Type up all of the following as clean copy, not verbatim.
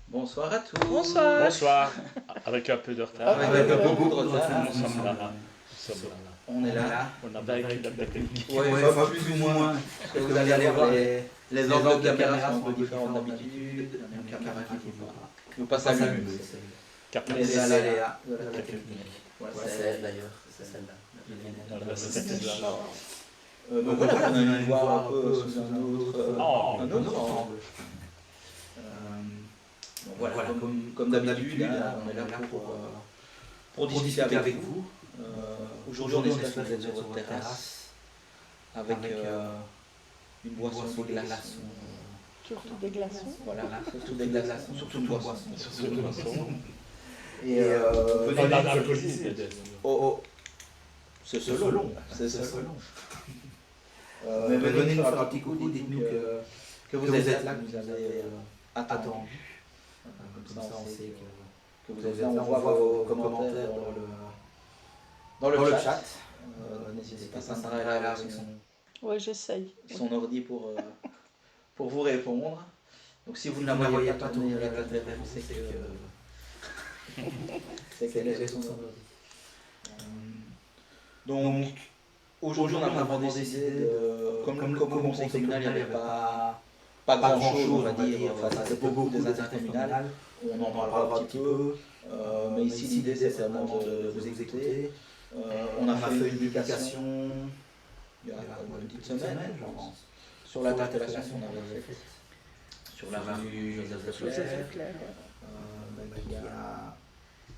Bonsoir à tous. Bonsoir. Bonsoir, avec un peu de retard. Avec un peu beaucoup de retard. Nous sommes là. Nous sommes là. On est là. On a vaincu la technique. Ouais, plus ou moins. Parce que vous allez aller voir les angles de caméra sont un peu différents d'habitude. Il y a une caméra qui vous passe à vue. Les aléas de la technique. Ouais, c'est d'ailleurs, c'est celle-là. Donc voilà, on a envie de voir un peu sous un autre angle. Donc voilà, comme d'habitude, on est là pour discuter avec vous. Aujourd'hui, on espère que vous êtes sur votre terrasse avec une boisson de glaçons. Surtout des glaçons. Voilà, surtout des glaçons, surtout une boisson. Et On a alcoolisé. c'est selon. Mais venez nous faire un petit coucou, dites-nous que vous êtes là, que vous avez attendu. Comme ça, on sait que vous êtes là. On voit vos commentaires dans le chat. N'hésitez pas, Sandra est là avec Ouais, j'essaye. son ordi pour vous répondre. Donc si vous ne la voyez pas tourner la tête, c'est qu'elle est son ordi. Donc aujourd'hui, on a vraiment décidé de, comme au conseil communal, il n'y avait pas grand chose, on va dire, enfin, c'était beaucoup des intercommunales, on en parlera un petit peu, mais ici l'idée c'est vraiment de vous écouter. On a fait une publication il y a une petite semaine, je pense, sur l'interpellation qu'on avait faite sur la rue Joseph Leclerc,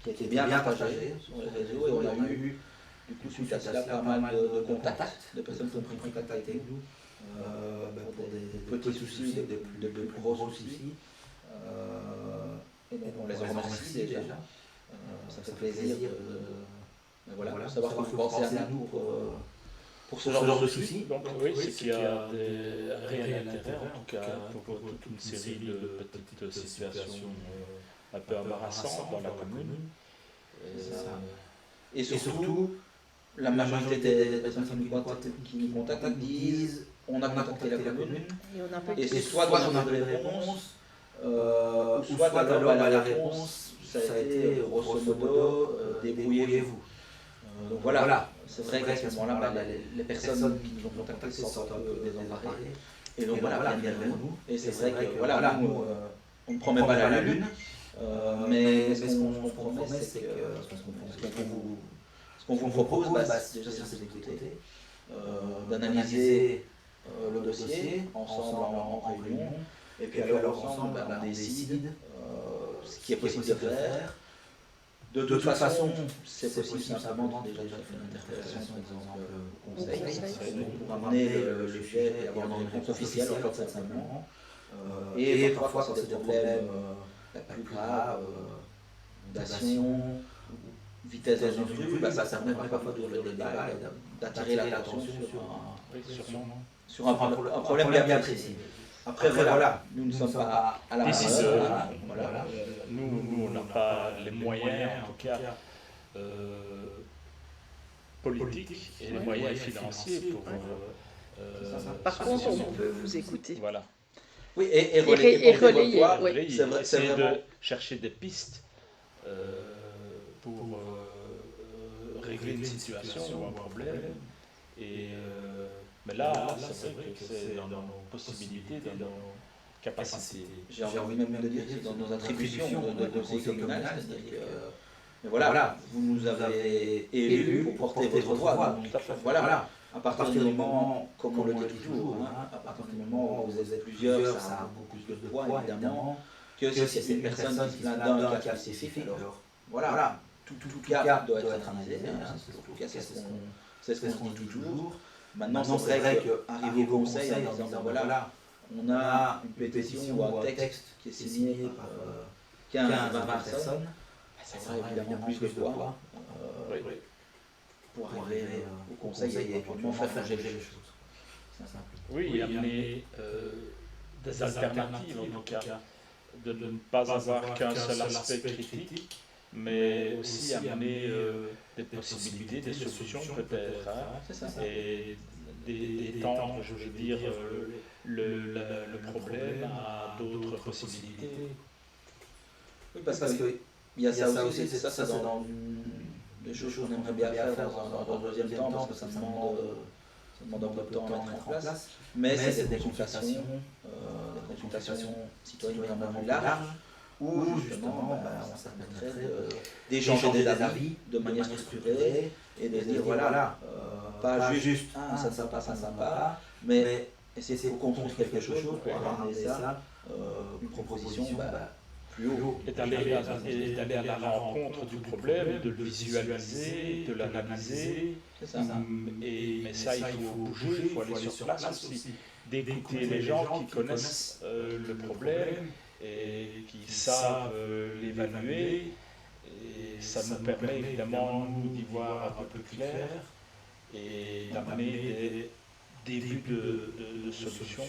qui a été bien partagée sur les réseaux, et on a eu du coup suite à cela pas mal de contacts, de personnes qui ont pris contact avec nous pour des petits soucis, de plus gros soucis. Et donc on les en remercie déjà. Ça fait plaisir de savoir que vous pensez à nous pour ce genre de soucis. Donc oui, c'est qu'il y a des réels intérêts, en tout cas, pour toute une série de petites situations un peu embarrassantes dans la commune. Et surtout, la majorité des personnes qui nous contactent disent on a contacté la commune, et soit on a des réponses, ou soit alors la réponse ça a été grosso modo débrouillez-vous. Donc voilà, c'est vrai qu'à ce moment-là, les personnes qui nous ont contactés se sentent un peu désemparées, et donc voilà, viennent vers nous. Et c'est vrai que voilà, nous, on ne promet pas la lune, mais ce qu'on promet, c'est que ce qu'on vous propose, déjà c'est de vous écouter, d'analyser le dossier ensemble en réunion, et puis alors ensemble on décide ce qui est possible de faire. De toute façon, c'est possible simplement déjà de faire une interpellation par exemple au conseil, pour amener le sujet et avoir une réponse officielle en fait simplement. Et parfois quand c'est des problèmes plus graves, inondation, vitesse dans une rue, ça permet parfois d'ouvrir le débat et d'attirer l'attention sur un problème bien précis. Après voilà, nous ne sommes pas à la décideurs. Nous, on n'a pas les moyens, en tout cas, politiques et les moyens financiers pour... Par contre, on peut vous écouter. Voilà. Oui, et relayer. Oui, c'est vraiment de chercher des pistes pour régler une situation ou un problème. Mais là, c'est vrai que c'est dans nos possibilités, dans nos capacités. J'ai envie même de dire que c'est dans nos attributions de conseil communal, c'est-à-dire que mais voilà, vous nous avez élus pour porter votre voix. Voilà, à partir du moment, comme on le dit toujours, à partir du moment où vous êtes plusieurs, ça a beaucoup plus de poids évidemment, que si c'est une personne qui se plaint d'un cas spécifique. Alors voilà, tout cas doit être analysé, c'est ce qu'on dit toujours. Maintenant, c'est vrai qu'arriver au conseil en disant voilà, on a une pétition ou un texte qui est signé par 15-20 personnes, ça sera évidemment plus de poids pour arriver au conseil et éventuellement faire changer les choses. Oui, et amener des alternatives, en tout cas, de ne pas avoir qu'un seul aspect critique, mais aussi amener des possibilités, des solutions peut-être, et d'étendre, je veux dire, le problème à d'autres possibilités. parce qu'il y a ça aussi, ça c'est dans des choses qu'on aimerait bien faire dans un deuxième temps, parce que ça demande un peu de temps à mettre en place. Mais c'est des consultations citoyennes vraiment larges, où justement on se permettrait d'échanger des avis de manière structurée et de dire voilà, pas juste ça ne passe pas, mais essayer de construire quelque chose pour ramener ça, une proposition plus haut. Et d'aller à la rencontre du problème, de le visualiser, de l'analyser. Mais ça, il faut bouger, il faut aller sur place aussi, d'écouter les gens qui connaissent le problème et qui savent l'évaluer. Et ça nous permet évidemment, nous, d'y voir un peu plus clair et d'amener des débuts de solutions,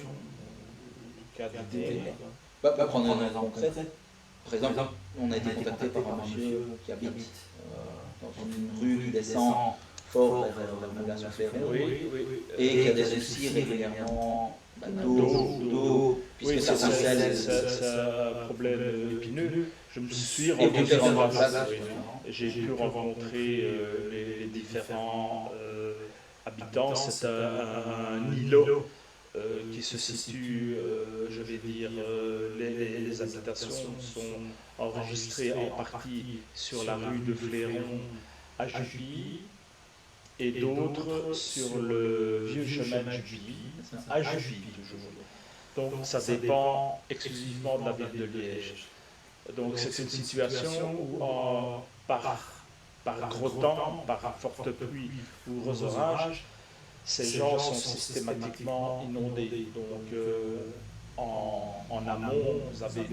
cas d'idées. Prendre un exemple concret. Par exemple, on a été contacté par un monsieur qui habite dans une rue qui descend fort vers la Moulin Souffléron et qui a des soucis régulièrement d'eau, puisque ça c'est un problème épineux. Je me suis rencontré j'ai pu rencontrer les différents habitants. C'est un îlot qui se situe, je vais dire, les habitations sont enregistrées en partie sur la rue de Fléron à Juppy et d'autres sur le vieux chemin de Juppy à Juppy toujours. Donc ça dépend exclusivement de la ville de Liège. Donc c'est une situation où par gros temps, par forte pluie ou gros orage, ces gens sont systématiquement inondés. Donc en amont, vous avez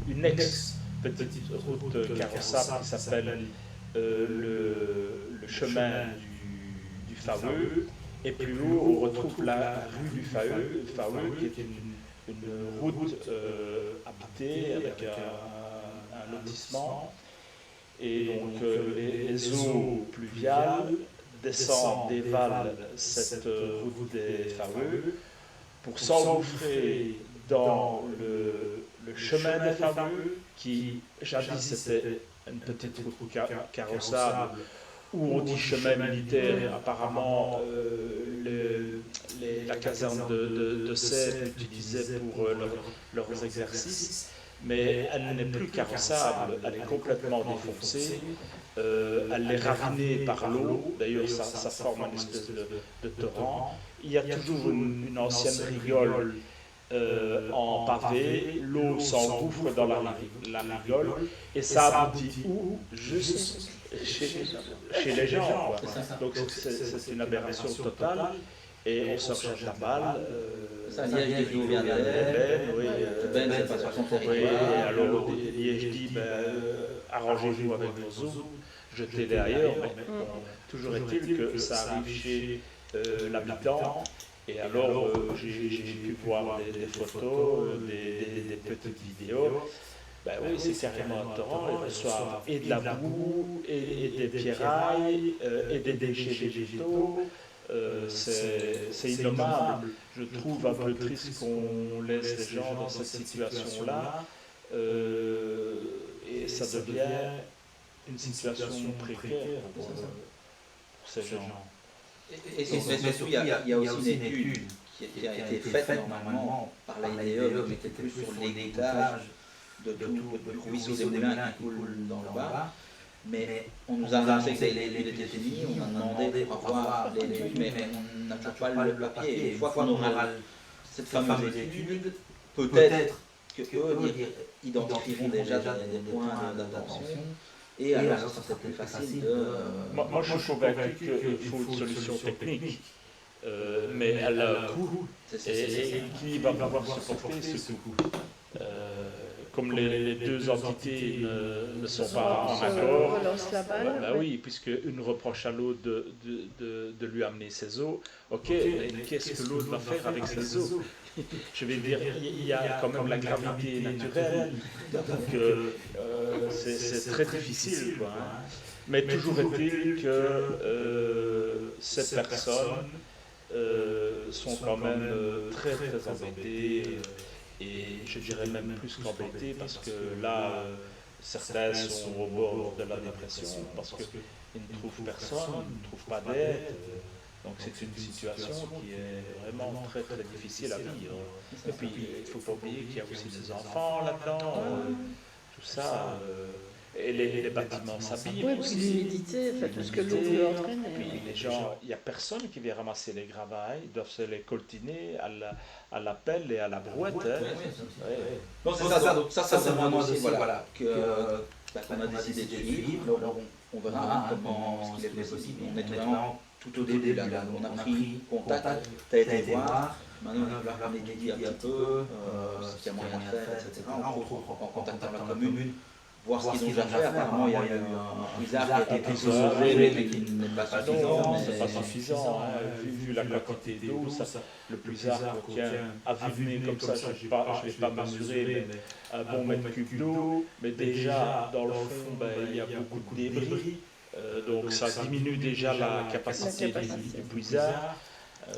une ex-petite route carrossable qui s'appelle le chemin du Faoueux. Et plus haut, on retrouve la rue du Faoueux, qui est une route habitée avec un lotissement. Et donc les eaux pluviales descendent, dévalent cette route des Faoueux pour s'engouffrer dans le chemin des Faoueux, qui jadis était une petite route carrossable, où on dit chemin militaire. Apparemment la caserne de Sèvres l'utilisait pour leurs exercices, mais elle n'est plus carrossable, elle est complètement défoncée, elle est ravinée par l'eau, d'ailleurs ça forme une espèce de torrent. Il y a toujours une ancienne rigole en pavé, l'eau s'engouffre dans la rigole, et ça aboutit où? Juste chez les gens, quoi. Donc c'est une aberration totale, et on se rejette la balle. Ça, Liège dit vient d'Eben, c'est pas sur son territoire. Alors Liège dit, arrangez-vous avec vos eaux, jetez-les ailleurs, mais bon, toujours est-il que ça arrive chez l'habitant. Et alors j'ai pu voir des photos, des petites vidéos. Oui, c'est carrément un torrent. Ils reçoivent et de la boue, et des pierrailles, et des déchets végétaux. C'est innommable. Je trouve un peu triste qu'on laisse les gens dans cette situation-là. Et ça devient une situation précaire pour ces gens. Mais surtout, il y a aussi une étude qui a été faite normalement par l'AIDE, qui était plus sur l'étage du ruisseau des Moulins qui coule dans le bas. Mais on nous a annoncé que l'étude était finie, on a demandé pour avoir l'étude, mais on n'a toujours pas le papier. Une fois qu'on aura cette fameuse étude, peut-être qu'eux identifieront déjà des points d'attention. Et alors, ça serait plus facile de... Moi, je suis convaincu qu'il faut une solution technique, mais elle a un coût, et qui va pouvoir supporter ce coût. Comme les deux entités ne sont pas en accord, oui, puisque une reproche à l'autre de lui amener ses eaux, ok, mais qu'est-ce que l'autre va faire avec ses eaux? Je vais dire, il y a quand même la gravité naturelle, donc c'est très difficile, quoi, hein. Mais toujours est-il que ces personnes sont quand même très très embêtées. Et je dirais même plus qu'embêtés parce que là, certains sont au bord de la dépression parce qu'ils ne trouvent personne, ils ne trouvent pas d'aide. Donc c'est une situation qui est vraiment très très difficile à vivre. Et puis il ne faut pas oublier qu'il y a aussi des enfants là-dedans, tout ça. Et les bâtiments s'abîment Oui, puis aussi. l'humidité, enfin, tout ce que l'eau peut entraîner. Puis les gens, il n'y a personne qui vient ramasser les gravats, ils doivent se les coltiner à la pelle et à la brouette. Hein. Ouais. Non, c'est ça, donc ça c'est vraiment un dossier voilà, qu'on a décidé de suivre. Alors, on verra comment ce qu'il est possible. On est vraiment tout au début, là, on a pris contact, tu as été voir, maintenant il va falloir étudier un petit peu ce qu'il y a moyen de faire, etc. En contactant la commune, voir ce qu'ils ont déjà fait. Apparemment, il y a eu un puisard qui a été sauvé, mais qui n'est pas suffisant. Non, c'est pas suffisant. Vu la quantité d'eau, le puisard contient, à vue nez comme ça, je ne vais pas mesurer, mais un bon mètre cube d'eau. Mais déjà, dans le fond, il y a beaucoup de débris. Donc ça diminue déjà la capacité du puisard.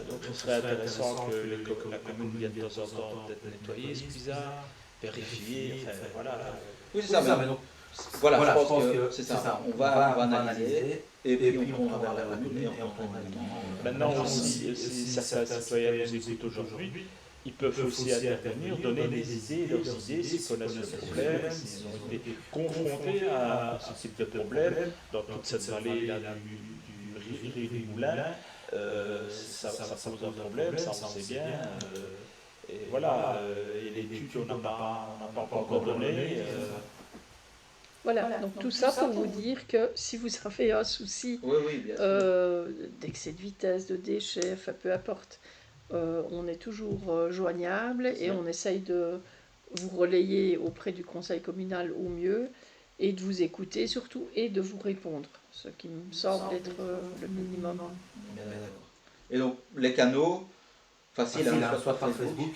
Donc ce serait intéressant que la commune vienne de temps en temps peut-être nettoyer ce puisard, vérifier, enfin voilà. Oui, c'est ça, mais donc, voilà, je pense que c'est ça. On va analyser et puis on tournera vers la commune et on prendra le temps. Maintenant aussi, si certains citoyens nous écoutent aujourd'hui, ils peuvent aussi intervenir, donner des idées, leurs idées, s'ils connaissent le problème, s'ils ont été confrontés à ce type de problème dans toute cette vallée du Moulin. Ça pose un problème, ça on sait bien. Et voilà, et l'étude, on n'a pas encore donné. Voilà, donc tout ça pour vous dire que si vous avez un souci d'excès de vitesse, de déchets, enfin peu importe, on est toujours joignable et on essaye de vous relayer auprès du conseil communal au mieux et de vous écouter surtout et de vous répondre, ce qui me semble être le minimum. Et donc les canaux, facile, soit par Facebook,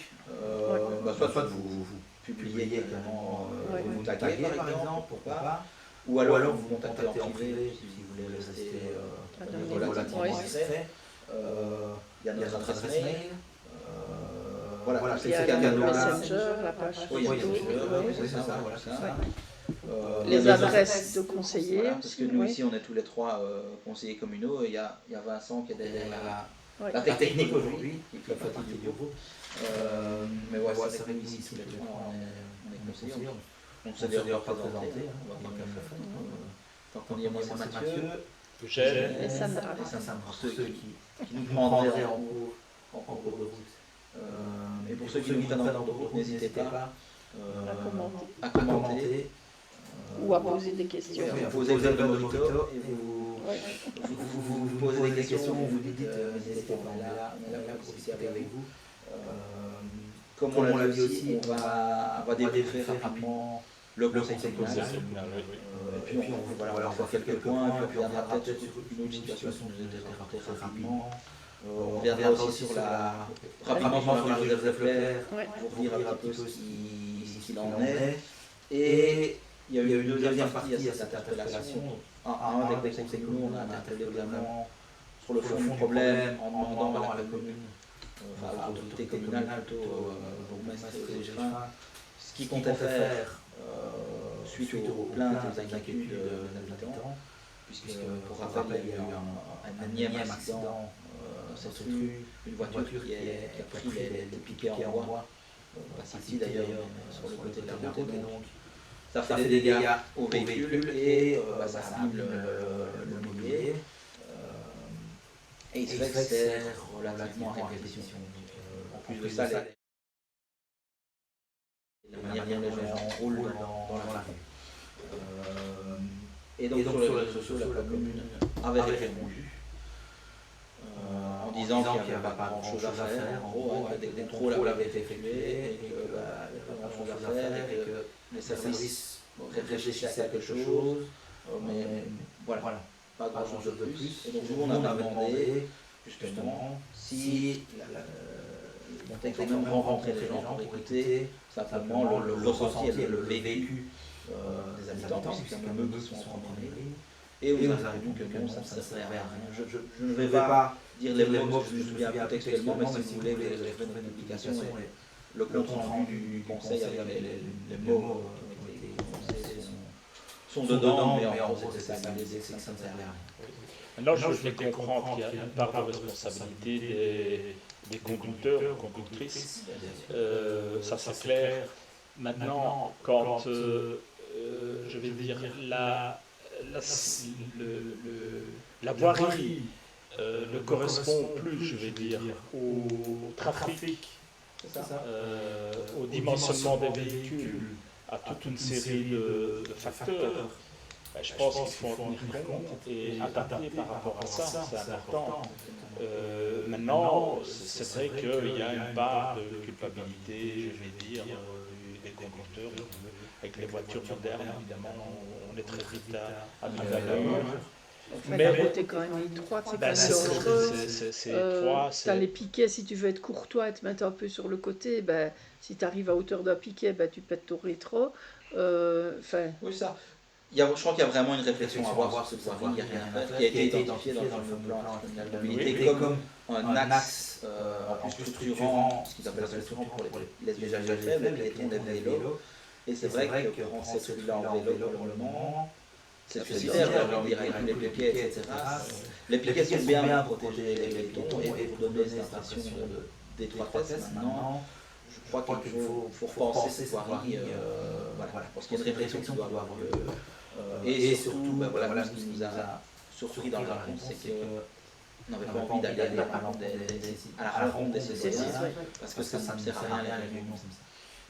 soit vous publiez directement, vous taguez par exemple, pourquoi pas, ou alors vous contactez en privé si vous voulez rester relativement discret. Il y a notre adresse mail. Voilà, il y a le Messenger, la page Facebook, c'est ça. les adresses de conseillers. Voilà, parce que nous ici on est tous les trois conseillers communaux, et il y a Vincent qui est derrière la technique aujourd'hui, qui fait partie du groupe. Mais ouais, c'est vrai qu'ici tous les trois on est conseillers. On s'est déjà présenté, tant qu'on y est, moi c'est Mathieu, Eugène Et Sandra. pour ceux qui nous prendraient en cours de route. Et pour ceux qui nous prennent en cours de route, n'hésitez pas à commenter. Ou à poser des questions. Vous posez le moniteur et vous posez des questions, vous dites n'hésitez pas, on est là pour discuter avec vous. Comme on l'a dit aussi, on va débriefer rapidement le conseil communal. Et puis on va faire quelques points, puis on reviendra peut-être sur une autre situation qui nous a été rapportée rapidement. On reviendra aussi rapidement sur la Joseph Leclerc pour dire un petit peu ce qu'il en est. Et il y a eu une deuxième partie à cette interpellation. Un des conseils communaux, on a interpellé vraiment sur le fond du problème en demandant à la commune, enfin aux autorités communales plutôt, au bourgmestre et aux gérants, ce qu'ils comptaient faire suite aux plaintes et aux inquiétudes des habitants, puisque pour rappel il y a eu un énième accident dans cette rue, une voiture qui a pris les piquets en bois, pas ici d'ailleurs, sur le côté de la route, et donc ça fait des dégâts au véhicule et ça abîme le mobilier. Et il se fait que c'est relativement à répétition. En plus de ça, les gens roulent dans la rue. Et donc sur les réseaux sociaux, la commune avait répondu en disant qu'il n'y avait pas grand chose à faire, en gros, que des contrôles avaient été effectués et qu'il n'y avait pas grand chose à faire et que les services réfléchissaient à quelque chose, mais voilà, pas grand chose de plus. Et donc nous on a demandé justement si on était quand même rencontrer les gens pour écouter simplement le ressenti et le vécu des habitants, puisqu'il y a même eux qui sont en première ligne. Et on nous a répondu que non, ça ne servait à rien. Je ne vais pas dire les mots, je me souviens pas textuellement, mais si vous voulez, les frais de publication le compte rendu du conseil avec les mots qui ont été prononcés sont dedans, mais en gros, c'est ça l'idée, c'est que ça ne sert à rien. Maintenant, je vais comprendre qu'il y a une part de responsabilité des conducteurs, conductrices, ça c'est clair. Maintenant, quand, je vais dire, la voirie ne correspond plus, je vais dire, au trafic, au dimensionnement des véhicules, à toute une série de facteurs, je pense qu'il faut en tenir compte et adapter par rapport à ça, c'est important. Maintenant, c'est vrai qu'il y a une part de culpabilité, je vais dire, des conducteurs. Avec les voitures modernes, évidemment, on est très vite à vivre à l'heure. Mais la route est quand même étroite, c'est quand même dangereux. C'est étroit. Tu as les piquets, si tu veux être courtois et te mettre un peu sur le côté, si tu arrives à hauteur d'un piquet, tu pètes ton rétro. Oui, ça. Je crois qu'il y a vraiment une réflexion à avoir sur cette voirie, qui a été identifiée dans le plan national de mobilité comme un axe en plus structurant, ce qu'ils appellent structurant pour les usages faibles, les piétons, les vélos. Et c'est vrai que rendre cette celui-là en vélo pour le moment, c'est suicidaire, j'ai envie de dire, avec les piquets, etc. Les piquets sont bien pour protéger les piétons et pour donner cette impression d'étroitesse. Maintenant, je crois qu'il faut repenser cette voirie. Voilà, je pense qu'il y a une réflexion qui doit avoir lieu. Et surtout, ce qui nous a surpris dans la réponse, c'est qu'on n'avait pas envie d'aller à la rencontre des citoyens, parce que ça ne sert à rien les réunions comme ça.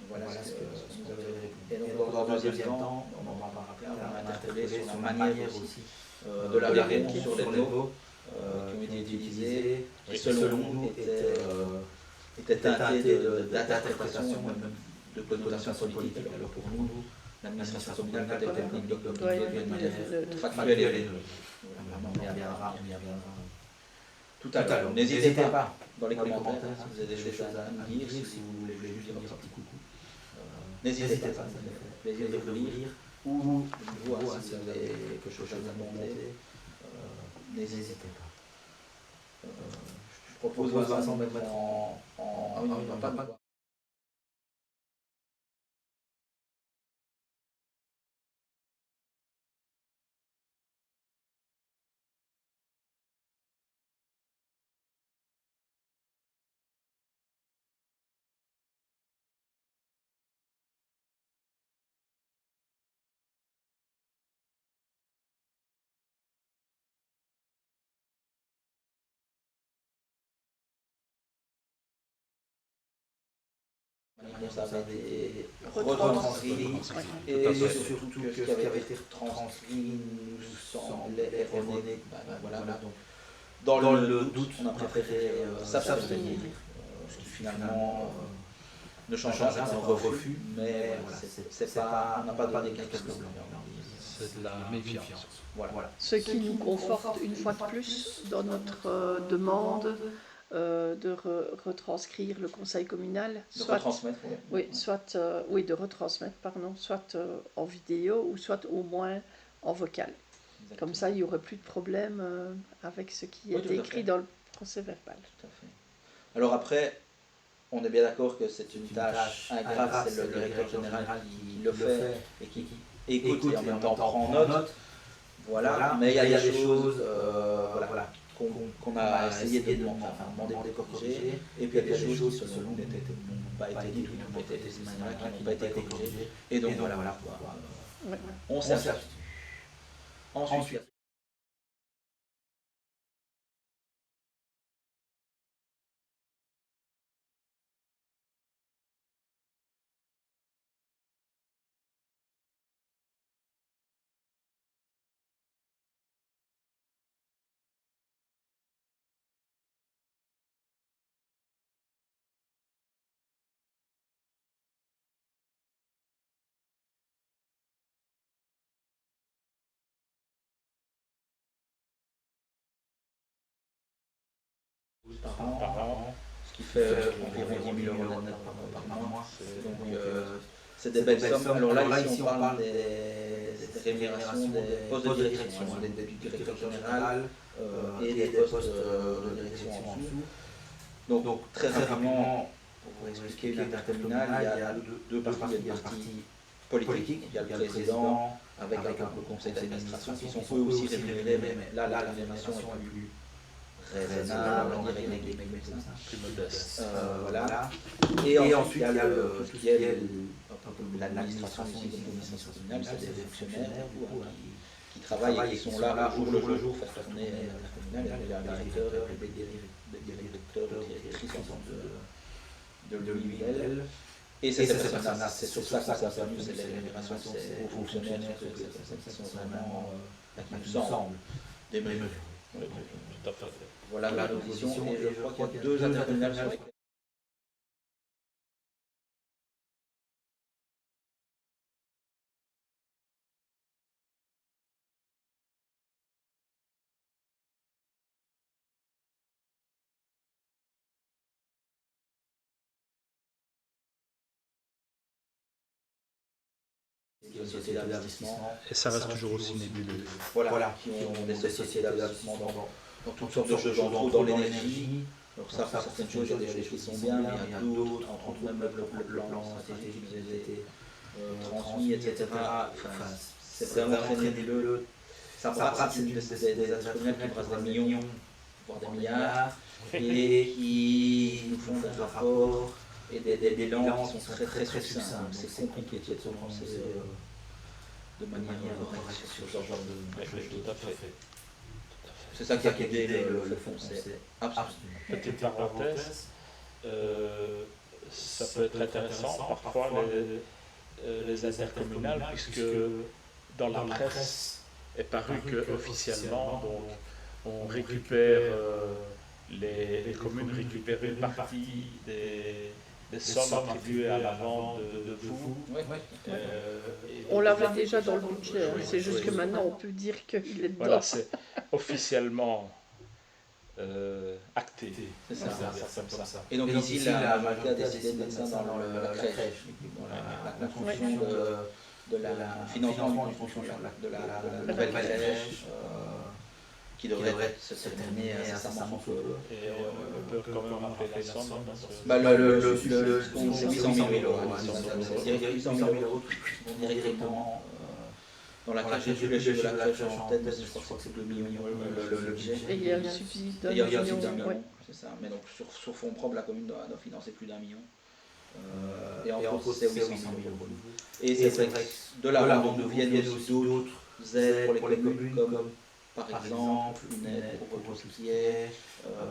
Voilà ce que nous avait répondu. Et donc, dans un deuxième temps, on a interpellé sur la manière aussi de la réponse sur les mots qui ont été utilisés, qui selon nous étaient teintés d'interprétation, même de connotation politique. Alors pour nous, l'administration communale n'a pas technique de factuelle et neutre. On y reviendra tout à l'heure. N'hésitez pas dans les commentaires si vous avez des choses à nous dire, si vous voulez juste dire un petit coucou. N'hésitez pas, ça me fait plaisir de vous lire, ou de voir si vous avez quelque chose à demander. N'hésitez pas. Je propose Vincent de mettre en... Ah oui, non, pas. Ça avait été retranscrit et surtout que ce qui avait été retranscrit nous semblait erroné. Voilà, donc dans le doute, on a préféré s'abstenir, ce qui finalement ne change rien, c'est un refus, mais on n'a pas donné quelque chose. C'est de la méfiance. Voilà. Ce qui nous conforte une fois de plus dans notre demande de retranscrire le conseil communal, soit en vidéo ou soit au moins en vocal. Exactement. Comme ça, il n'y aurait plus de problème avec ce qui est écrit dans le procès verbal. Tout à fait. Alors après, on est bien d'accord que c'est une tâche ingrate, c'est le directeur général qui le fait et qui écoute et en même temps prend note. Voilà. Mais il y a des choses qu'on a essayé de demander de corriger, et puis il y a des choses qui selon nous n'ont pas été dites ou n'ont pas été de cette manière-là, qui n'ont pas été corrigées, et donc voilà, on s'abstient. Ensuite, par an, ce qui fait environ 10 000 € net par mois. Donc c'est des belles sommes. Alors là, ici, on parle des rémunérations des postes de direction, des directeurs généraux et des postes de direction en dessous. Donc très rapidement, pour expliquer une intercommunale, il y a deux parties. Il y a une partie politique, il y a le président avec un peu le conseil d'administration qui sont eux aussi rémunérés, mais là la rémunération est plus raisonnable, on dirait avec des médecins plus modeste. Voilà. Et ensuite il y a tout ce qui est l'administration ici, l'administration communale, c'est des fonctionnaires qui travaillent et qui sont là au jour le jour, faire tourner l'intercommunale, il y a le directeur, des directeurs, des directrices de l'UIL. Et c'est ces personnes-là, c'est sur ça qu'on s'intervient, c'est les rémunérations, c'est aux fonctionnaires, qui sont vraiment, qui nous semblent des mesures. Voilà la position, et je crois qu'il y a deux intercommunales sur lesquelles. Des sociétés d'investissement. Et ça reste toujours aussi nébuleux. Voilà, qui ont des sociétés d'investissement dans toutes sortes de choses, dans l'énergie. Alors ça, pour certaines choses, il y a des choses qui sont bien, mais il y a d'autres, entre même le plan stratégique qui nous a été transmis, etc. Enfin, c'est vraiment très nébuleux. Ça brasse des intercommunales qui brassent des millions, voire des milliards, et qui nous font des rapports et des bilans qui sont très succincts. C'est compliqué de se prononcer de manière correcte sur ce genre de choses. Tout à fait. C'est ça qui a guidé le fond, c'est absolument. Petite parenthèse, ça peut être intéressant parfois les intercommunales, puisque dans la presse est paru qu'officiellement on récupère, les communes récupèrent une partie des sommes attribuées à la vente de vous. On l'avait déjà dans le budget, c'est juste que maintenant on peut dire qu'il est dedans. Voilà, c'est officiellement acté. C'est ça. Et donc ici, la majorité a décidé de mettre ça dans la crèche, la construction de la financement du fonctionnement de la nouvelle crèche, qui devrait se terminer incessamment sous peu. Et on peut quand même rappeler la somme. C'est 800 000 euros. 800 000 euros qui vont directement dans la crèche. J'ai plus les chiffres de la crèche en tête, mais je crois que c'est 2 millions le budget. Et il y a le subside d'un million, c'est ça. Mais donc sur fonds propres, la commune doit financer plus d'1 million. Et en gros, c'est 800 000 euros. Et c'est vrai que de la vente nous viennent aussi d'autres aides pour les communes, comme par exemple une aide pour tout ce qui est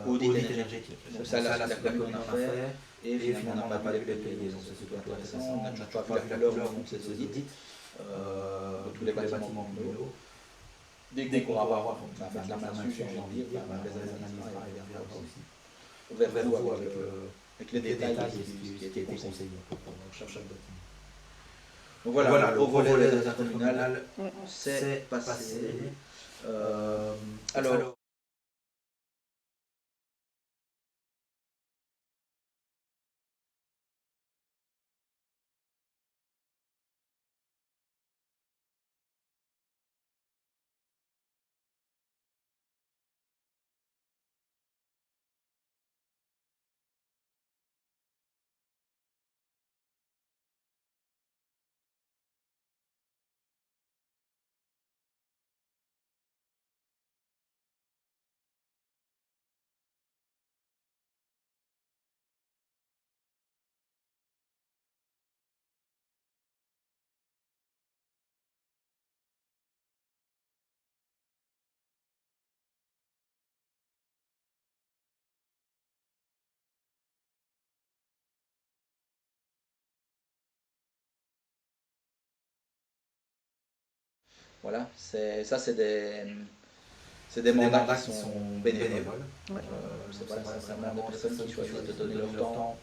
audit énergétique. Donc ça, la commune en a fait, et finalement on n'a pas les payés, donc c'est plutôt intéressant. On n'a toujours pas vu la couleur de ces audits de tous les bâtiments communaux. Dès qu'on va avoir la main dessus, j'ai envie de dire, les analyses vers vous avec les détails qui étaient conseillés pour chaque bâtiment. Donc voilà, le volet des intercommunales, c'est passé. Alors, voilà, c'est des mandats qui sont bénévoles. C'est vraiment des personnes qui choisissent de donner leur temps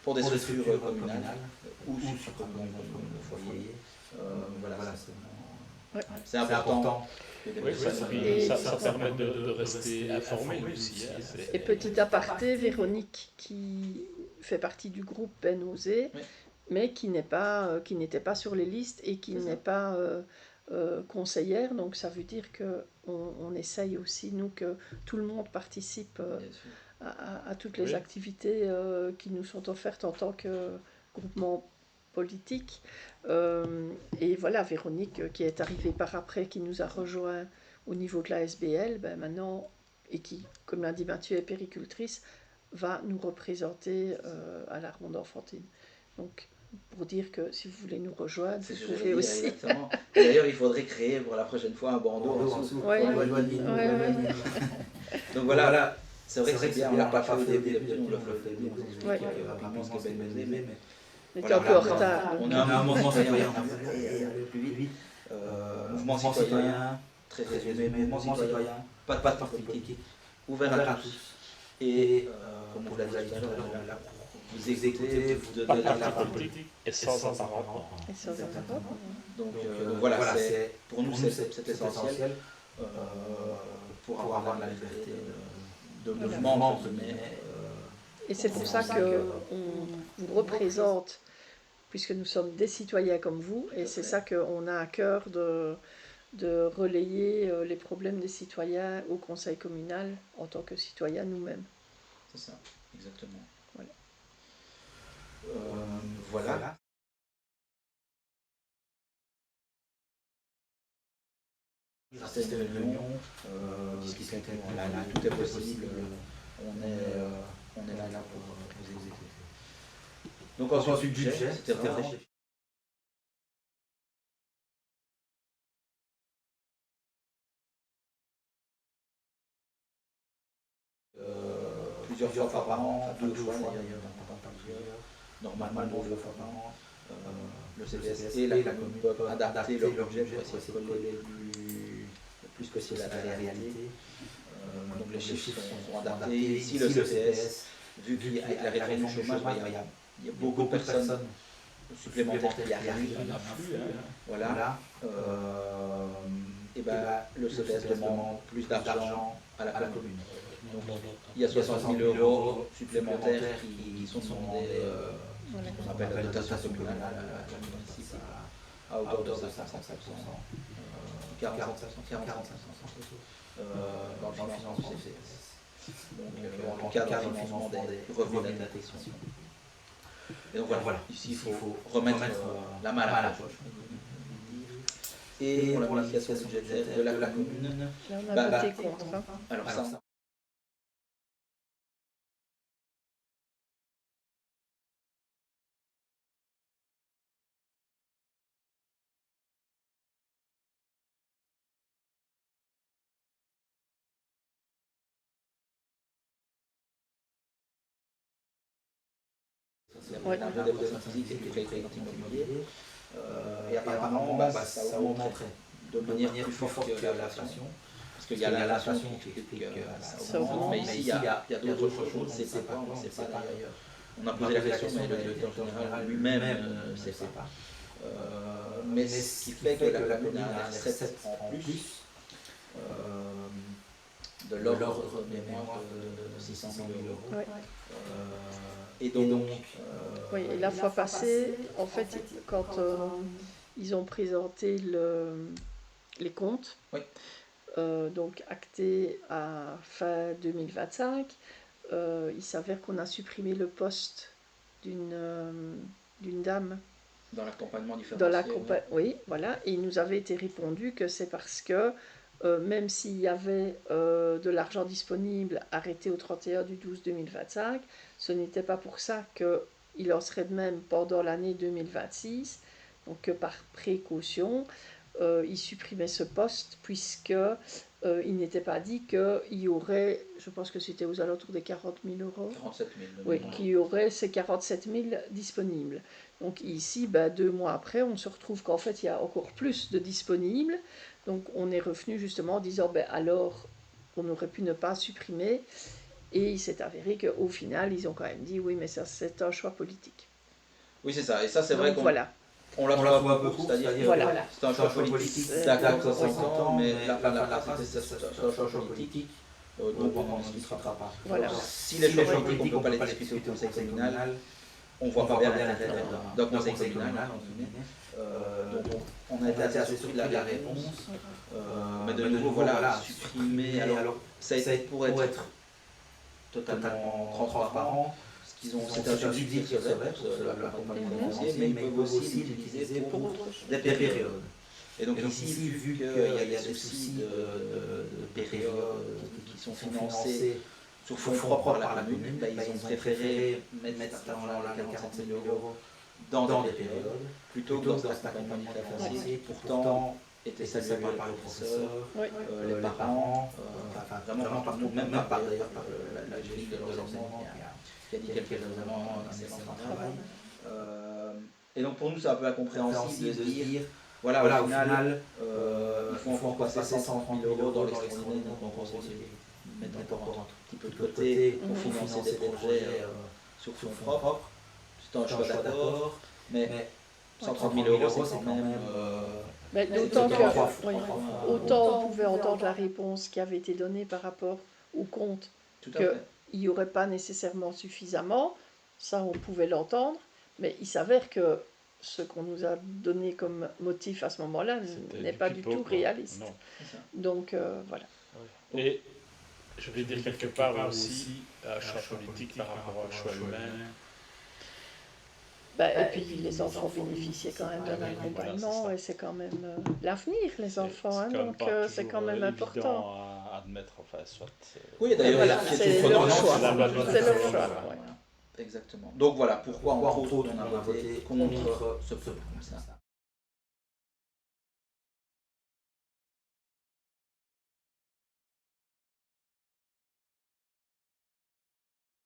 pour des structures communales ou supracommunales comme le foyer. Voilà, c'est important. Oui, ça permet de rester informé aussi. Et petit aparté, Véronique, qui fait partie du groupe Ben Osé, mais qui n'était pas sur les listes et qui n'est pas conseillère, donc ça veut dire qu'on essaye aussi, nous, que tout le monde participe à toutes les activités qui nous sont offertes en tant que groupement politique. Et voilà, Véronique, qui est arrivée par après, qui nous a rejoint au niveau de la SBL, maintenant, et qui, comme l'a dit Mathieu, est péricultrice, va nous représenter à la ronde enfantine. Donc, pour dire que si vous voulez nous rejoindre, vous pouvez aussi. Exactement. D'ailleurs, il faudrait créer pour la prochaine fois un bandeau en dessous. Donc voilà, c'est vrai que c'est bien, on l'a pas fait au début, on l'a fait au début, rapidement ce qu'est BND, mais on était un peu en retard. On a un mouvement citoyen, plus vite. Mouvement citoyen, très résumé, mouvement citoyen, pas de parti politique, ouvert à tous. Et comme on l'a dit tout à l'heure, vous écoutez, vous donnez la parole. Et sans apparence. Donc voilà, pour nous c'est essentiel pour avoir la liberté de mouvement. Et c'est pour ça qu'on vous représente, puisque nous sommes des citoyens comme vous, et c'est ça qu'on a à cœur de relayer les problèmes des citoyens au conseil communal en tant que citoyens nous-mêmes. C'est ça, exactement. Voilà. Voilà. Certaines réunions, discussions, tout est possible. On est là pour vous exécuter. Donc ensuite, budget, c'était vraiment... Plusieurs fois par an, 2 fois d'ailleurs, normalement 2 fois par an. Le CPS et la commune peuvent adapter leur budget pour essayer de coller le plus possible à la réalité. Donc les chiffres sont adaptés. Ici, le CPS, vu qu'avec la réforme du chômage, il y a beaucoup de personnes supplémentaires qui arrivent. Voilà. Et le CPS demande plus d'argent à la commune. Donc il y a 60 000 € supplémentaires qui sont demandés, qu'on appelle la dotation communale à la municipalité, à hauteur de 55%, 45% dans le financement du CPS. Donc dans le cadre du financement des revenus d'habitation. Et donc voilà, ici il faut remettre la main à la poche. Et pour la modification budgétaire de la commune, on a voté contre. Alors ça, un des personnes physiques qui fait le crédit immobilier. Et apparemment, ça augmenterait de manière plus forte que l'inflation. Parce qu'il y a l'inflation qui explique que ça augmente. Mais ici, il y a d'autres choses, on ne sait pas, on ne sait pas d'ailleurs. On a posé la question, mais le directeur général lui-même ne sait pas. Mais ce qui fait que la commune a un recette en plus de l'ordre de mémoire de 600 000 €. Ouais. Et donc, oui, et la fois passée, en fait, quand ils ont présenté les comptes, oui. Donc actés à fin 2025, il s'avère qu'on a supprimé le poste d'une dame. Dans l'accompagnement différencié. Oui, voilà. Et il nous avait été répondu que c'est parce que même s'il y avait de l'argent disponible arrêté au 31/12/2025, ce n'était pas pour ça qu'il en serait de même pendant l'année 2026, donc que par précaution, il supprimait ce poste puisque il n'était pas dit qu'il y aurait, je pense que c'était aux alentours des 40 000 €. 47 000. Oui, qu'il y aurait ces 47 000 disponibles. Donc ici, 2 mois après, on se retrouve qu'en fait, il y a encore plus de disponibles. Donc on est revenu justement en disant, alors, on aurait pu ne pas supprimer. Et il s'est avéré qu'au final, ils ont quand même dit, oui, mais ça, c'est un choix politique. Oui, c'est ça. Et ça, c'est vrai qu'on voilà. On la voit beaucoup, c'est-à-dire voilà. c'est un choix politique, d'accord, ça s'entend, mais la phrase, c'est un choix politique, donc on n'en discutera pas. Voilà. Si les choix politiques, on ne peut pas les discuter au conseil communal, on ne voit pas bien l'intérêt d'un conseil communal. Donc on a été assez surpris de la réponse, mais de nouveau, voilà, supprimer, alors ça a été pour être totalement transparent. C'est un subside qui serait pour l'accompagnement financier, mais ils peuvent aussi l'utiliser pour des périodes. Et donc ici, vu qu'il y a des soucis de périodes qui sont financés sur fonds propres par la commune, ils ont préféré mettre cet argent-là, les 47 000 € dans des périodes, plutôt que dans cet accompagnement financier, pourtant était salué par le professeur, les parents, vraiment par tout le monde, même par d'ailleurs par la juge de l'enseignement qui a dit quelques éléments d'un excellent travail. Et donc pour nous, c'est un peu incompréhensible de se dire, voilà, au final, il faut encore passer 130 000 € dans l'extraordinaire, donc on s'est mettre encore un tout petit peu de côté pour financer des projets sur fonds propres. C'est un choix d'accord, mais 130 000 € c'est quand même... autant on pouvait entendre la réponse qui avait été donnée par rapport au compte, qu'il n'y aurait pas nécessairement suffisamment, ça on pouvait l'entendre, mais il s'avère que ce qu'on nous a donné comme motif à ce moment-là n'est pas du tout réaliste. Donc voilà. Et je vais dire quelque part aussi un choix politique par rapport à un choix humain. Et puis les enfants bénéficiaient quand même d'un accompagnement et c'est quand même l'avenir, les enfants, donc c'est quand même important. À admettre, enfin, soit. Oui, d'ailleurs, c'est leur choix. C'est leur choix. Exactement. Donc voilà pourquoi entre autres on a voté contre ce plan.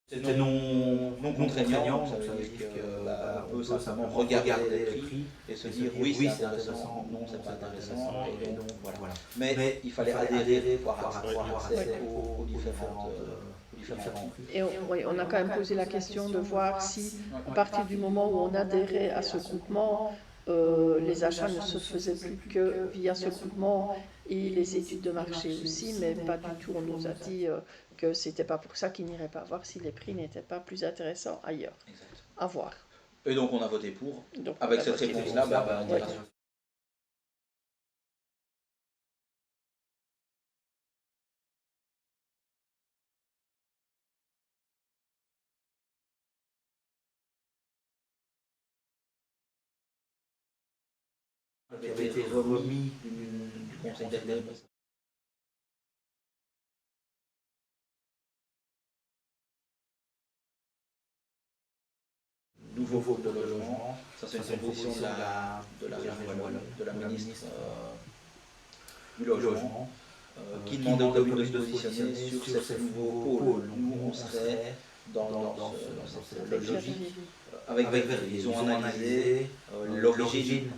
C'était non contraignant, ça veut dire qu'on peut simplement regarder les prix et se dire oui c'est intéressant, non c'est pas intéressant, et donc voilà. Mais il fallait adhérer pour avoir accès aux différents prix. Et on a quand même posé la question de voir si, à partir du moment où on adhérait à ce groupement, les achats ne se faisaient plus que via ce groupement et les études de marché aussi, mais pas du tout. On nous a dit que c'était pas pour ça qu'ils n'iraient pas voir si les prix n'étaient pas plus intéressants ailleurs. À voir. Et donc on a voté pour. Donc, avec cette réponse-là, on dira. Qui avait été remis du conseil d'administration. Nouveau vote de logement, ça c'est une proposition de la région wallonne, de la ministre du logement, qui demandait aux communes de se positionner sur ces nouveaux pôles. Nous on serait dans cette logique avec ils ont analysé l'origine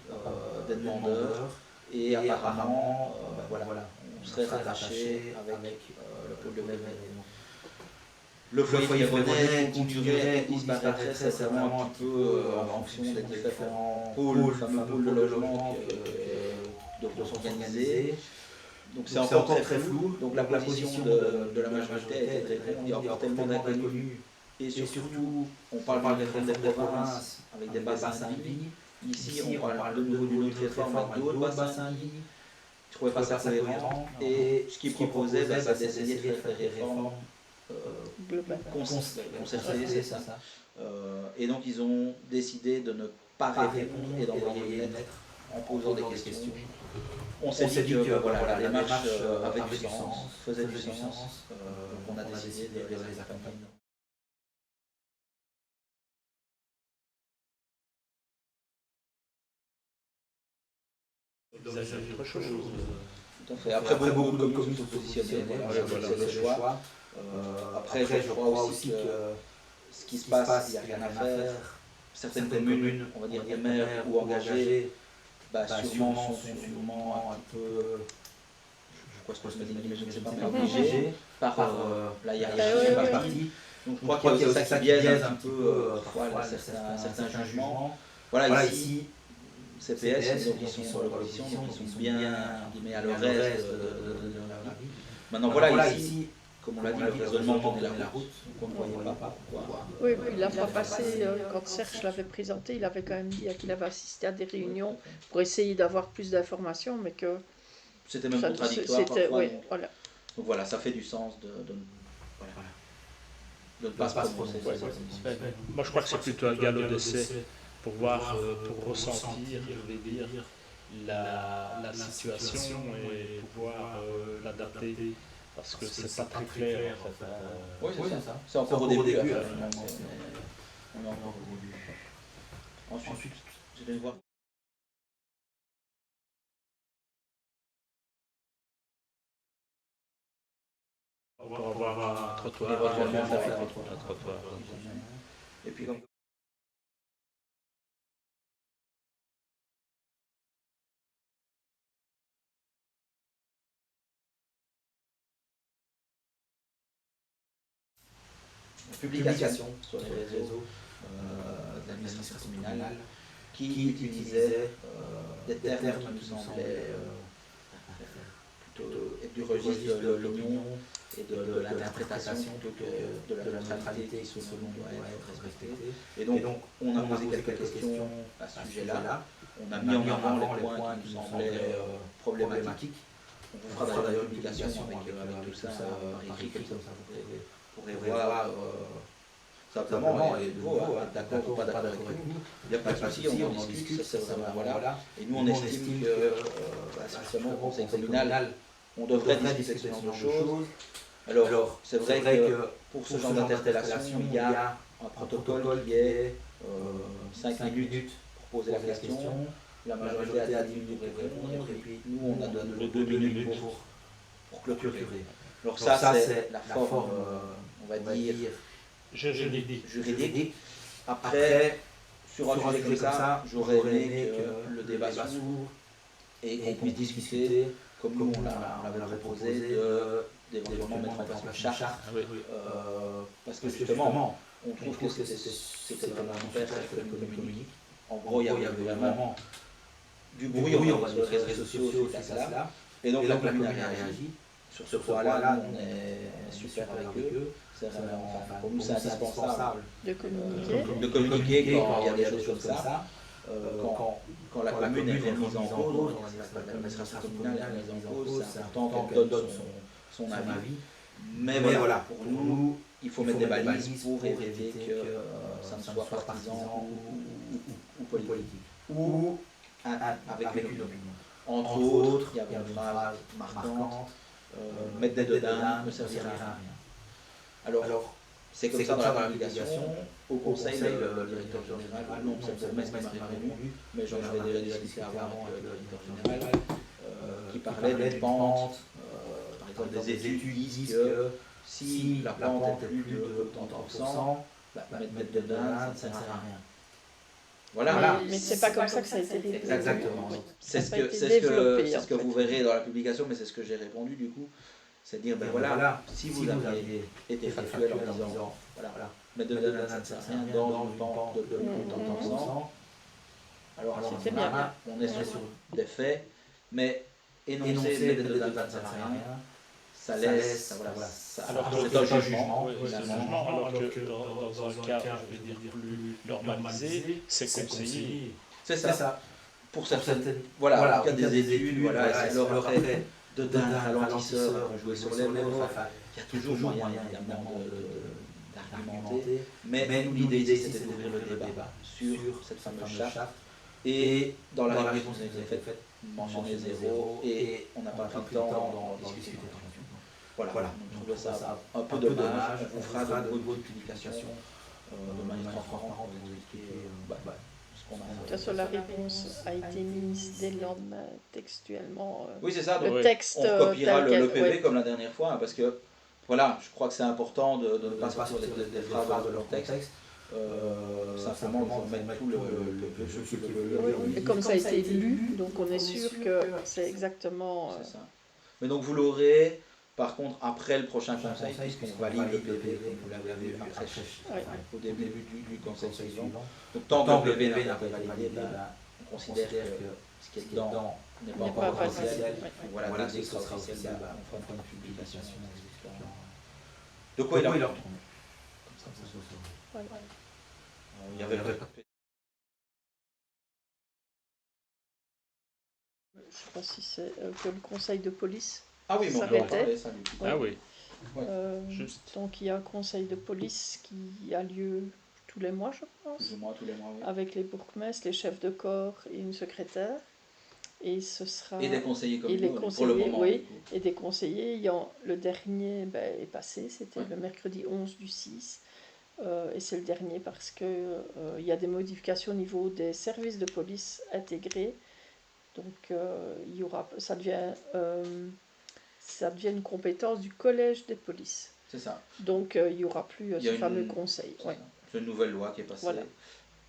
des demandeurs et apparemment on serait rattaché avec le pôle de Verviers. Le foyer Bonnet continuerait et disparaîtrait certainement un petit peu en fonction des différents pôles, fameux pôles de logement devront s'organiser. Donc c'est encore très flou. Donc la position de la majorité a été très claire. Il y a encore tellement d'inconnus. Et surtout, on parle des réformes des provinces avec des bassins de vie. Ici, on parle de nouveau d'une autre réforme avec d'autres bassins de vie. Je ne trouvais pas ça cohérent. Et ce qu'ils proposaient, c'est d'essayer de faire des réformes concertées, c'est ça. Et donc ils ont décidé de ne pas répondre et d'envoyer une lettre en posant des questions. On s'est dit que la démarche avait du sens, faisait du sens, donc on a décidé de les accompagner. Autre chose. Tout à fait. Après, beaucoup de communes sont positionnées, c'est le choix. Après, je crois aussi que ce qui se passe, il n'y a rien à faire. Certaines communes, on va dire des maires ou engagés, sûrement sont un peu, je crois que je ne sais pas, mais obligés par la hiérarchie de la partie. Donc je crois qu'il y a aussi ça qui biaise un peu certains jugements. Voilà, ici, CPS, donc ils sont sur l'opposition, donc ils sont bien à leur aise de leur avis. Maintenant voilà, ici, comme on l'a dit, le raisonnement tournait la route, donc on ne voyait pas pourquoi. Oui, puis la fois passée, quand Serge l'avait présenté, il avait quand même dit qu'il avait assisté à des réunions pour essayer d'avoir plus d'informations, mais que... C'était même contradictoire parfois. Oui, voilà. Donc voilà, ça fait du sens de voilà. de ne pas se prononcer sur cette émission. Moi, je crois que c'est plutôt un galop d'essai pour voir, pour ressentir, je vais dire, la situation et pouvoir l'adapter. Parce que c'est pas très clair, en fait. Oui, c'est ça. C'est encore au début. On est encore au début. Ensuite, je vais voir. Pour avoir un trottoir. Un trottoir. Et puis comme publication sur les réseaux de l'administration communale qui utilisait des termes qui nous semblaient plutôt être du registre de l'opinion et de l'interprétation plutôt que de la neutralité qui selon doit être respectée. Et donc on a posé quelques questions à ce sujet-là. On a mis en avant les points qui nous semblaient problématiques. On vous fera d'ailleurs une publication avec tout ça par écrit, comme ça vous pourrez voir simplement, et de nouveau, d'accord ou pas d'accord avec nous, il n'y a pas de souci, on en discute, ça c'est vraiment voilà. Et nous on estime que, justement au conseil communal, on devrait discuter de ce genre de choses. Alors, c'est vrai que pour ce genre d'interpellation, il y a un protocole qui est 5 minutes pour poser la question, la majorité a 10 minutes pour répondre, et puis nous on a donné 2 minutes pour clôturer. Alors ça c'est la forme, on va dire, juridique. Après, sur un sujet comme ça, j'aurais aimé que le débat s'ouvre et qu'on puisse discuter, comme nous on l'avait proposé, d'éventuellement mettre en place une charte. Parce que justement, on trouve que c'était vraiment super avec le communique. En gros, il y avait vraiment du bruit sur les réseaux sociaux suite à cela. Et donc la commune a réagi. Sur ce point-là, on est super avec eux. C'est vraiment, pour nous, c'est indispensable de communiquer quand il y a des choses comme ça. Quand la commune est remise en cause, l'administration communale est remise en cause, c'est important qu'elle donne son avis. Mais voilà, pour nous, il faut mettre des balises pour éviter que ça ne soit partisan ou politique. Ou avec une opinion. Entre autres, il y avait une phrase marquante, mettre des dedans ne servira à rien. Alors, c'est comme ça dans la publication. Au conseil, le directeur général, non, c'est le mec qui m'a répondu, mais j'en avais déjà discuté avant avec le directeur général, qui parlait d'une pente, par exemple des études qui disent que si la pente est plus de 30%, mettre dedans, ça ne sert à rien. Voilà. Mais c'est pas comme ça que ça a été développé. Exactement. C'est ce que vous verrez dans la publication, mais c'est ce que j'ai répondu du coup. C'est dire, ben voilà, si vous aviez été factuel en disant, voilà, mettre de la ça ne sert à rien dans une pente de plus de 30%, alors on est sur des faits, mais énoncer mettre de la ça ne sert à rien, ça laisse, alors c'est un jugement, alors que dans un cas, je vais dire, plus normalisé, c'est conseillé. C'est ça. Pour certaines, voilà, en cas des études, voilà, alors après, d'un ralentisseur, jouer sur les mots, il y a toujours moyen évidemment d'argumenter, mais l'idée c'était d'ouvrir le débat sur cette fameuse charte, et dans la réponse qui nous a faite, mentionner zéro, et on n'a pas pris le temps d'en discuter. Voilà, on trouvait ça un peu dommage. On fera de nouveau de publication de manière transparente pour vous expliquer ce qu'on a fait. De toute façon, la réponse a été mise dès le lendemain textuellement. Oui, c'est ça. Le texte, on copiera le PV comme la dernière fois, parce que voilà, je crois que c'est important de ne pas sortir des phrases de leur texte. Simplement pour mettre tout le jeu qui veut. Et comme ça a été lu, donc on est sûr que c'est exactement. C'est ça. Mais donc vous l'aurez. Par contre, après le prochain conseil, puisqu'on valide le PV, comme vous l'avez vu après, au début du conseil suivant. Donc tant que le PV n'a pas validé, on considère que ce qui est dedans n'est pas encore officiel. Voilà, dès que ce sera officiel, on fera une publication. De quoi il en retourne. Comme ça, ça se sauve. Il y avait Je ne sais pas si c'est que le conseil de police. Ah oui, mais on peut en parler ça du coup. Ah oui. Donc il y a un conseil de police qui a lieu tous les mois, je pense. Plus ou moins tous les mois, oui. Avec les bourgmestres, les chefs de corps et une secrétaire. Et ce sera... Et des conseillers communaux, pour le moment. Oui, et des conseillers. Le dernier est passé, c'était le mercredi 11 du 6. Et c'est le dernier parce que il y a des modifications au niveau des services de police intégrés. Donc ça devient une compétence du collège des polices. C'est ça. Donc il n'y aura plus ce fameux conseil. C'est une nouvelle loi qui est passée. Voilà.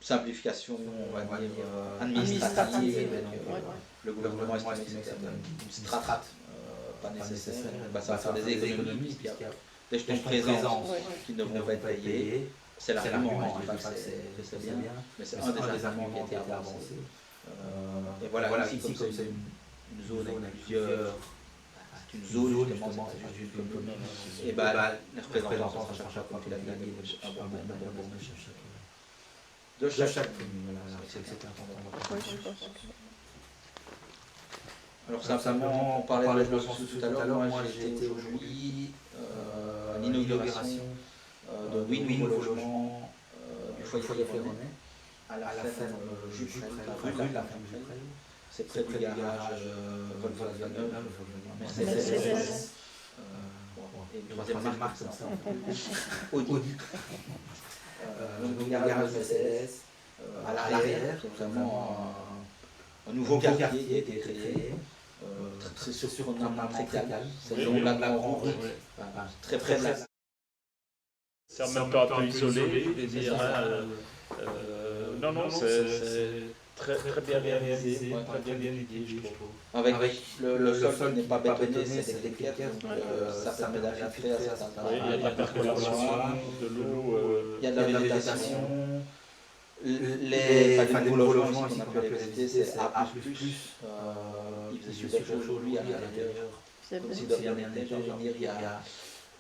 Simplification, on va dire, administrative. Le gouvernement a estimé que c'était une strate pas nécessaire. Ça va faire des économies, puisqu'il y a des jetons de présence qui ne vont pas être payés. C'est l'argument, je ne dis pas que c'est bien, mais c'est un des arguments qui a été avancé. Et voilà, ici, comme c'est une zone avec plusieurs... C'est une zone, justement, c'est juste une commune. Et les représentants, ça chaque fois qu'il a gagné un bon nombre de chaque commune. C'est important. Alors simplement, on parlait de logement social tout à l'heure. Moi, j'ai été aujourd'hui à l'inauguration de 8 nouveaux logements du foyer Féronais à la ferme Juprel, rue de la ferme Juprel. C'est près du garage Volkswagen, Mercedes. Et une troisième marque comme ça, Audi. Donc garage Mercedes. À l'arrière, c'est vraiment un nouveau quartier qui a été créé. Très surprenamment très calme. C'est le long de la grande route, très près de la... C'est même pas un peu isolé, je veux dire. Non, c'est très bien réalisé, très bien étudié, je trouve. Avec le sol qui n'est pas bétonné, c'est des pierres, donc ça permet d'infiltrer à certains endroits. Il y a de la percolation, de l'eau, il y a de la végétation. Les nouveaux logements ici qu'on a pu aller visiter, c'est A++. Il faisait super chaud aujourd'hui à l'intérieur. Comme si de rien n'était, il y a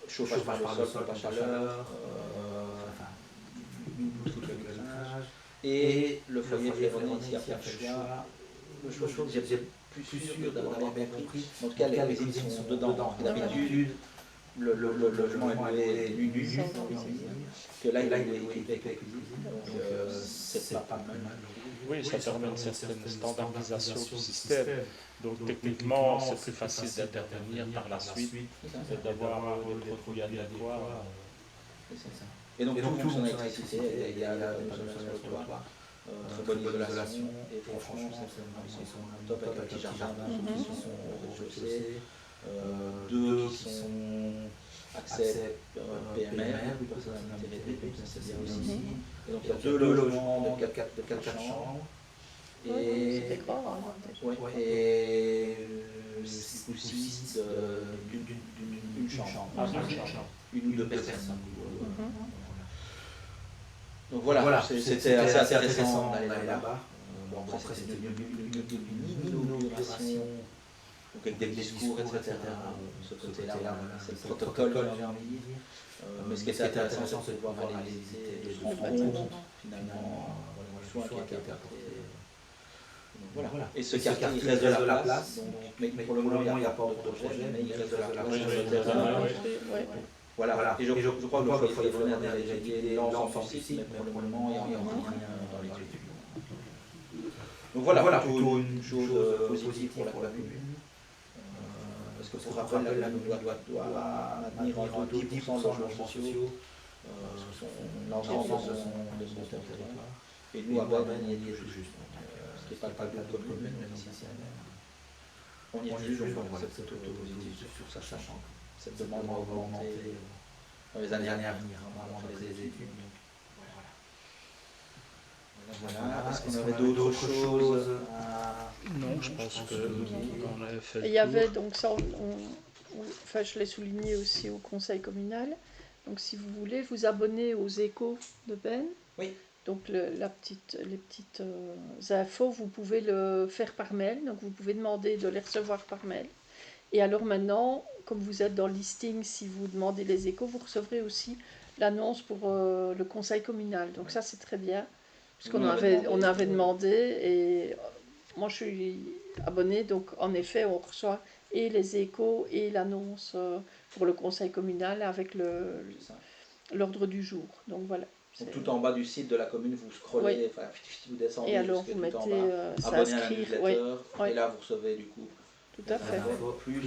chauffage par le sol, pas chaleur, tout le vitrage. Et le foyer Féronais ici a fait le choix. Le choix, j'ai plus sûr d'avoir bien compris. En tout cas, les cuisines sont dedans. D'habitude, le logement est loué nu, que là il est équipé avec la cuisine. Donc c'est pas mal. Oui, ça permet une certaine standardisation du système. Donc techniquement, c'est plus facile d'intervenir par la suite et d'avoir des produits adéquats. Et donc tout son électricité, il y a la isolation sur le toit, très bonne isolation, et franchement, ils sont top avec un petit jardin, qui sont au rez-de-chaussée, deux qui sont accès PMR, plus personne à réduite, ça c'est bien aussi. Et donc il y a deux logements de 4 chambres. Et 6 ou 6 d'une chambre, une ou deux personnes. Donc voilà, c'était assez intéressant d'aller là-bas. Bon, après c'était une inauguration, donc avec des discours, etc. Ce côté-là, c'est le protocole, j'ai envie de dire. Mais ce qui était intéressant, c'est de voir les visiter et de se rendre compte, finalement, le soin qui a été apporté. Voilà. Et ce quartier, il reste de la place, mais pour le moment, il n'y a pas de projet, mais il reste de la place. Voilà. Et je crois que le foyer Féronais a déjà été l'enfant du site, mais pour le moment, il n'y a rien dans l'étude. Donc voilà, plutôt une chose positive pour la commune. Parce que pour rappel, la commune doit maintenir entre 10% de logements sociaux sur l'ensemble de son territoire. Et nous, à Baden, il y est tout juste. Ce qui n'est pas le cas de la commune, même si on y est juste, donc c'est plutôt positif sur ça, sachant que cette demande va augmenter dans les années à venir, avant les études. Voilà. Est-ce qu'on avait d'autres choses Non, je pense qu'on avait fait. Il y avait donc ça, enfin je l'ai souligné aussi au conseil communal. Donc si vous voulez vous abonner aux échos de Ben, oui. Donc les petites infos, vous pouvez le faire par mail. Donc vous pouvez demander de les recevoir par mail. Et alors maintenant, comme vous êtes dans le listing, si vous demandez les échos, vous recevrez aussi l'annonce pour le conseil communal. Donc ça c'est très bien. Puisqu'on on avait demandé et moi je suis abonnée, donc en effet on reçoit et les échos et l'annonce pour le conseil communal avec l'ordre du jour. Donc voilà. Donc tout en bas du site de la commune, vous scrollez, enfin, vous descendez et alors jusque vous tout en mettez bas, abonner à la newsletter, oui. Et là vous recevez du coup tout à fait. Plus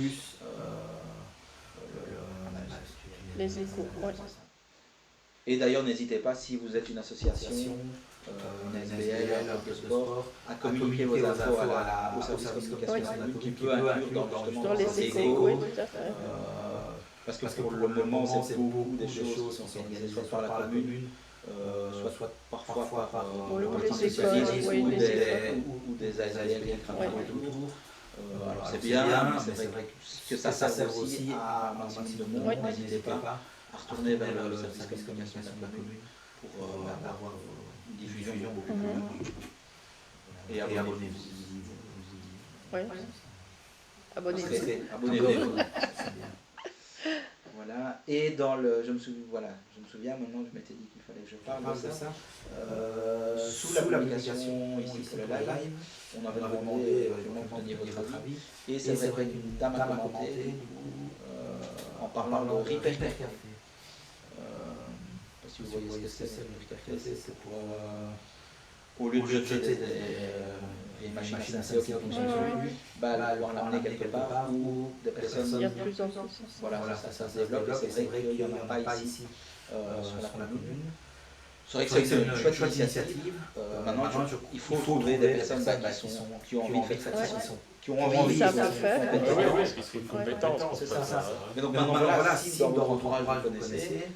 les échos. Ouais. Et d'ailleurs, n'hésitez pas, si vous êtes une association, une SBL, un club de sport, à communiquer vos infos au service communication de la commune, qui peut inclure dans les échos. Oui, tout à fait. Parce que pour le moment, c'est beaucoup des choses qui sont organisées soit par la commune, soit parfois par les écoles, ou des ASBL qui travaillent autour. Alors c'est bien, mais c'est vrai que ça sert aussi à un maximum de monde. N'hésitez pas à retourner vers le service communication de la commune pour avoir une diffusion beaucoup plus large. Et abonnez-vous. Oui. Abonnez-vous. Voilà. Et dans le, je me souviens maintenant, je m'étais dit qu'il fallait que je parle de ça. Sous la publication ici pour le live, on avait demandé que vous donniez votre avis. Et c'est vrai qu'une dame a commenté en parlant de Repair Café. Parce que vous voyez ce que c'est, le Repair Café, c'est pour au lieu de jeter des machines à CNC qui ne fonctionnent plus, l'emmener quelque part où des personnes. Il y a de plus en plus. Voilà, ça se développe et c'est vrai qu'il n'y en a pas ici sur la commune. C'est vrai que c'est une chouette initiative. Maintenant, il faut trouver des personnes qui ont envie de faire ça, qui ont envie de faire. Oui, parce qu'il faut une compétence pour faire ça. Mais donc maintenant, voilà, si dans votre entourage vous connaissez,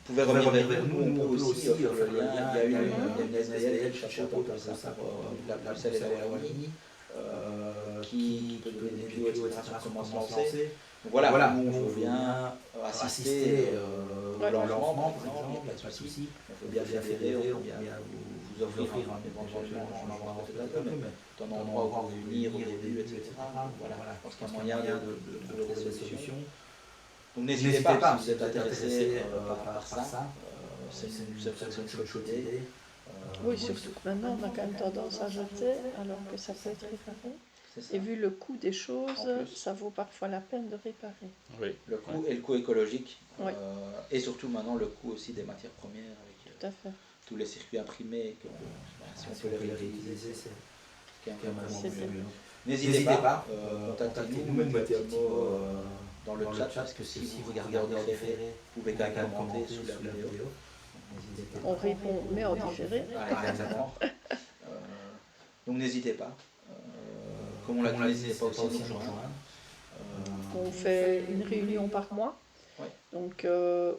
vous pouvez revenir vers nous, on peut aussi faire le lien. Il y a une SBL qui chapeaute ça pour la Bruxelles et la Wallonie, qui peut donner des vidéos, etc. sur comment se lancer. Donc voilà, nous on veut bien assister au lancement, par exemple, il n'y a pas de souci. On veut bien fédérer, on veut bien vous offrir éventuellement un endroit peut-être un peu, mais un endroit où vous pouvez venir au début, etc. Voilà, je pense qu'il y a moyen de trouver des solutions. Donc n'hésitez pas, si vous êtes intéressé par ça, c'est une chouette idée. Oui, surtout que maintenant on a quand même tendance à jeter alors que ça peut être réparé. Et vu le coût des choses, ça vaut parfois la peine de réparer. Oui. Le coût et le coût écologique, et surtout maintenant le coût aussi des matières premières avec tout à fait. tous les circuits imprimés, si on peut les réutiliser, c'est quand même vraiment mieux. N'hésitez pas, contactez-nous, mettez un petit mot dans le chat, parce que si vous regardez en différé, vous pouvez quand même commenter sous la vidéo. On répond, mais en différé. Exactement. Donc n'hésitez pas. Comme on l'a dit, n'hésitez pas aussi à nous rejoindre. On fait une réunion par mois, donc,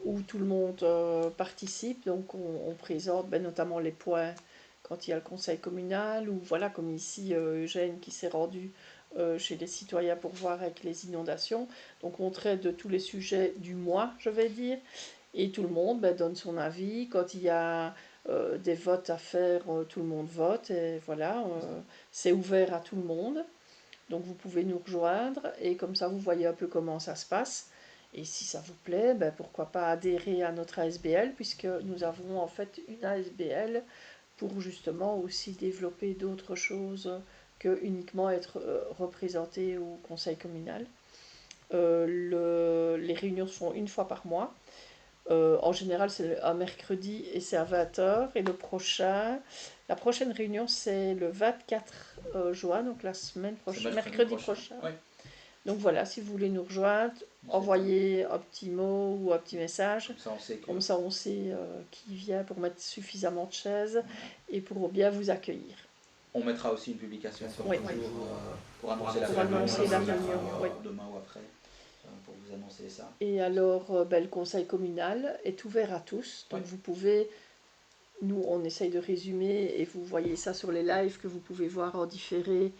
où tout le monde participe. Donc on présente notamment les points quand il y a le conseil communal, ou voilà, comme ici Eugène qui s'est rendu chez les citoyens pour voir avec les inondations. Donc on traite de tous les sujets du mois, je vais dire, et tout le monde donne son avis. Quand il y a des votes à faire, tout le monde vote, et voilà, c'est ouvert à tout le monde. Donc vous pouvez nous rejoindre, et comme ça vous voyez un peu comment ça se passe. Et si ça vous plaît, pourquoi pas adhérer à notre ASBL, puisque nous avons en fait une ASBL pour justement aussi développer d'autres choses que uniquement être représenté au conseil communal. Les réunions sont une fois par mois. En général, c'est un mercredi et c'est à 20h. Et la prochaine réunion, c'est le 24 juin, donc la semaine prochaine, mercredi prochain. Oui. Donc voilà, si vous voulez nous rejoindre, envoyez un petit mot ou un petit message. Comme ça, on sait qui vient, pour mettre suffisamment de chaises et pour bien vous accueillir. On mettra aussi une publication sur le jour pour annoncer la réunion, demain ou après. Pour vous annoncer ça. Et alors, le conseil communal est ouvert à tous. Donc vous pouvez, nous on essaye de résumer, et vous voyez ça sur les lives que vous pouvez voir en différé,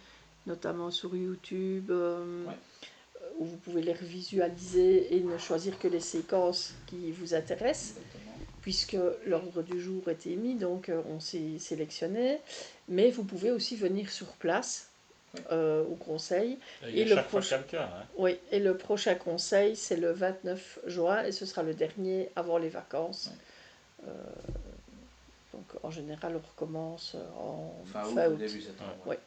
notamment sur YouTube, où vous pouvez les visualiser et ne choisir que les séquences qui vous intéressent. Exactement. Puisque l'ordre du jour est émis, donc on s'est sélectionné. Mais vous pouvez aussi venir sur place. Au conseil. Et chaque fois quelqu'un. Oui, et le prochain conseil, c'est le 29 juin, et ce sera le dernier avant les vacances. Donc en général, on recommence en fin août. Début septembre. Oui.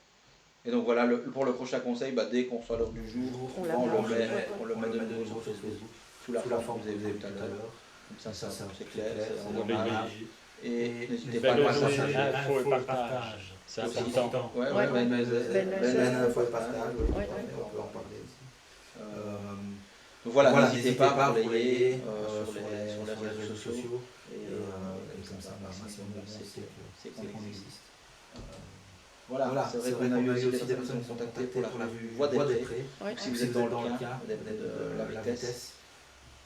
Et donc voilà, pour le prochain conseil, dès qu'on soit l'heure du jour, on le met de nouveau sur Facebook, sous la forme que vous avez vue tout à l'heure. Comme ça c'est clair, c'est en image. Et n'hésitez pas à le partager. Info et partage, c'est important. Ouais, info et partage, on peut en parler aussi. Donc voilà, n'hésitez pas à relayer sur les réseaux sociaux. Et comme ça, maximum, c'est qu'on existe. Voilà, c'est vrai qu'on a eu aussi des personnes qui sont contactées pour la voie des prêts. Si vous êtes dans le cas de la vitesse,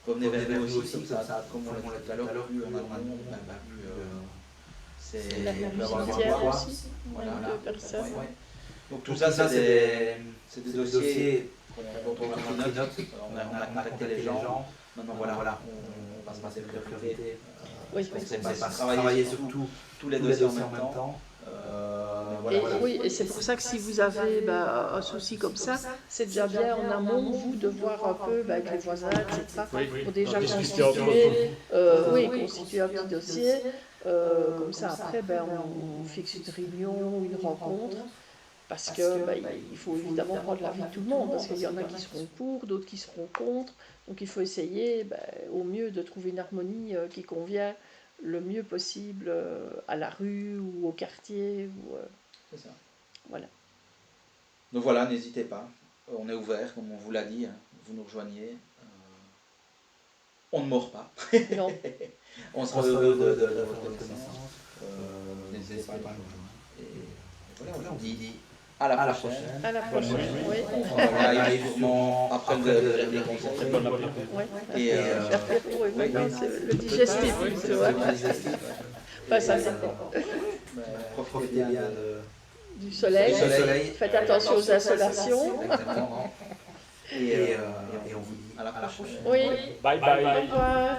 revenez vers nous aussi, comme ça, comme on l'a dit tout à l'heure, plus on a de monde, c'est la cimetière aussi, de personnes. Donc tout ça, c'est des dossiers dont on a pris note, on a contacté les gens. Maintenant, voilà, on va se passer les priorités. On ne pas travailler sur tous les dossiers en même temps. Et c'est pour ça que si vous avez un souci comme ça, c'est déjà bien en amont, vous, de voir un peu avec les voisins, etc., pour déjà constituer un petit dossier. Comme ça, après, on fixe une réunion ou une rencontre, parce qu'il faut évidemment prendre l'avis de tout le monde, parce qu'il y en a qui seront pour, d'autres qui seront contre. Donc il faut essayer au mieux de trouver une harmonie qui convient le mieux possible à la rue ou au quartier. C'est ça. Voilà. Donc voilà, n'hésitez pas. On est ouvert, comme on vous l'a dit. Vous nous rejoignez. On ne mord pas. Non. On sera heureux de votre connaissance. N'hésitez pas à nous rejoindre. Et voilà, on dit à la prochaine. À la prochaine, oui. On arrive sûrement après les conseils. Et le digestif, tu vois. Ça, profitez bien du soleil. Faites attention aux insolations. Et on vous dit à la prochaine. Oui. Bye bye. Au revoir.